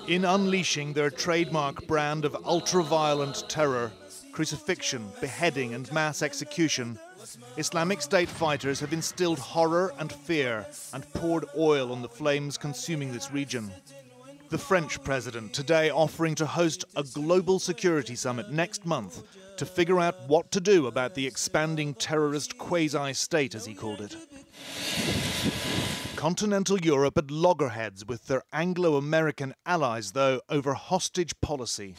In unleashing their trademark brand of ultra-violent terror, crucifixion, beheading and mass execution, Islamic State fighters have instilled horror and fear and poured oil on the flames consuming this region. The French president today offering to host a global security summit next month to figure out what to do about the expanding terrorist quasi-state, as he called it. Continental Europe at loggerheads with their Anglo-American allies, though, over hostage policy.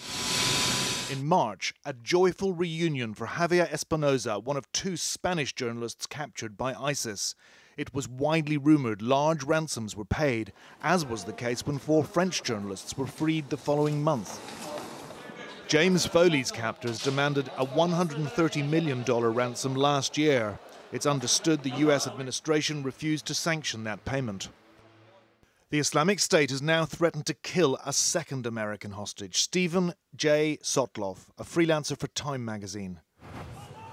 In March, a joyful reunion for Javier Espinosa, one of two Spanish journalists captured by ISIS. It was widely rumoured large ransoms were paid, as was the case when 4 French journalists were freed the following month. James Foley's captors demanded a $130 million ransom last year. It's understood the US administration refused to sanction that payment. The Islamic State has now threatened to kill a second American hostage, Stephen J. Sotloff, a freelancer for Time magazine.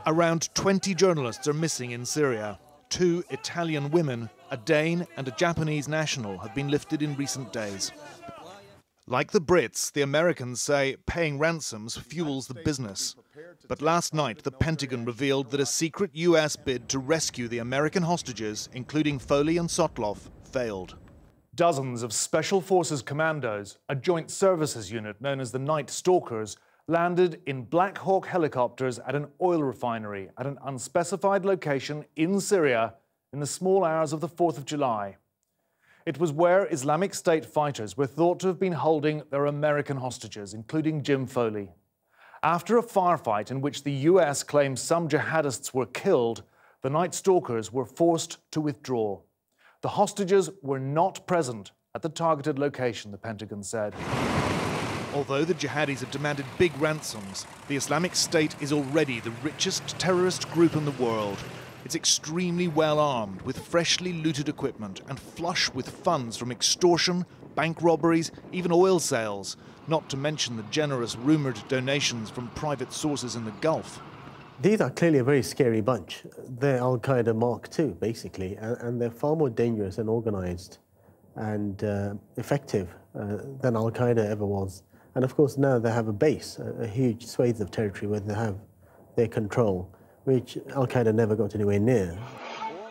Around 20 journalists are missing in Syria. 2 Italian women, a Dane and a Japanese national, have been lifted in recent days. Like the Brits, the Americans say paying ransoms fuels the business. But last night, the Pentagon revealed that a secret US bid to rescue the American hostages, including Foley and Sotloff, failed. Dozens of Special Forces commandos, a joint services unit known as the Night Stalkers, landed in Black Hawk helicopters at an oil refinery at an unspecified location in Syria in the small hours of the 4th of July. It was where Islamic State fighters were thought to have been holding their American hostages, including Jim Foley. After a firefight in which the US claims some jihadists were killed, the Night Stalkers were forced to withdraw. The hostages were not present at the targeted location, the Pentagon said. Although the jihadis have demanded big ransoms, the Islamic State is already the richest terrorist group in the world. It's extremely well armed with freshly looted equipment and flush with funds from extortion, bank robberies, even oil sales, not to mention the generous rumoured donations from private sources in the Gulf. These are clearly a very scary bunch. They're Al-Qaeda Mark II, basically, and they're far more dangerous and organised and effective than Al-Qaeda ever was. And of course now they have a base, a huge swathe of territory where they have their control, which Al-Qaeda never got anywhere near.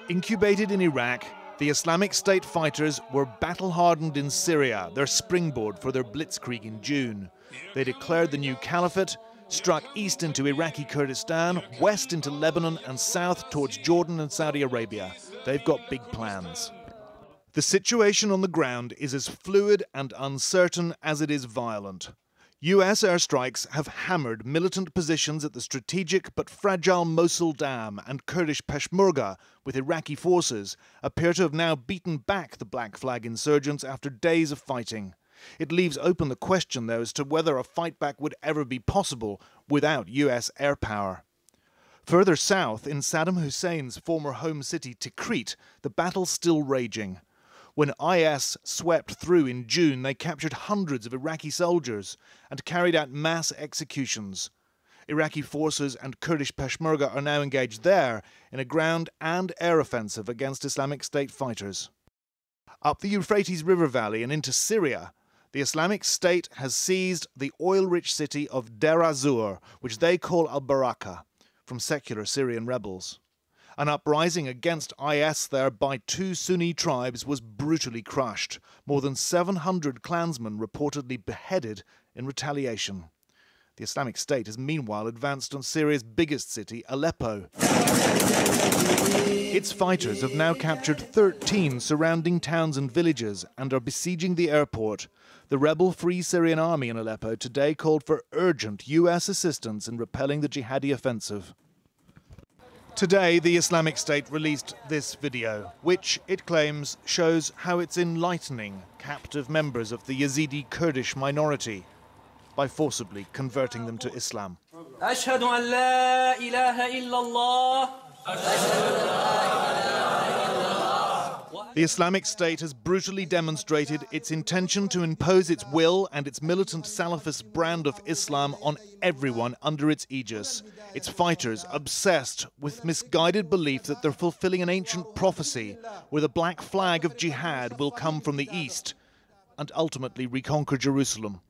Incubated in Iraq, the Islamic State fighters were battle-hardened in Syria, their springboard for their blitzkrieg in June. They declared the new caliphate, struck east into Iraqi Kurdistan, west into Lebanon and south towards Jordan and Saudi Arabia. They've got big plans. The situation on the ground is as fluid and uncertain as it is violent. US airstrikes have hammered militant positions at the strategic but fragile Mosul Dam, and Kurdish Peshmerga, with Iraqi forces, appear to have now beaten back the Black Flag insurgents after days of fighting. It leaves open the question, though, as to whether a fightback would ever be possible without US air power. Further south, in Saddam Hussein's former home city Tikrit, the battle's still raging. When IS swept through in June, they captured hundreds of Iraqi soldiers and carried out mass executions. Iraqi forces and Kurdish Peshmerga are now engaged there in a ground and air offensive against Islamic State fighters. Up the Euphrates River Valley and into Syria, the Islamic State has seized the oil-rich city of Deir az-Zor, which they call al-Baraka, from secular Syrian rebels. An uprising against IS there by 2 Sunni tribes was brutally crushed. More than 700 clansmen reportedly beheaded in retaliation. The Islamic State has meanwhile advanced on Syria's biggest city, Aleppo. Its fighters have now captured 13 surrounding towns and villages and are besieging the airport. The rebel Free Syrian Army in Aleppo today called for urgent US assistance in repelling the jihadi offensive. Today, the Islamic State released this video, which, it claims, shows how it's enlightening captive members of the Yazidi Kurdish minority by forcibly converting them to Islam. أشهد أن لا إله إلا الله. The Islamic State has brutally demonstrated its intention to impose its will and its militant Salafist brand of Islam on everyone under its aegis. Its fighters obsessed with misguided belief that they're fulfilling an ancient prophecy where the black flag of jihad will come from the east and ultimately reconquer Jerusalem.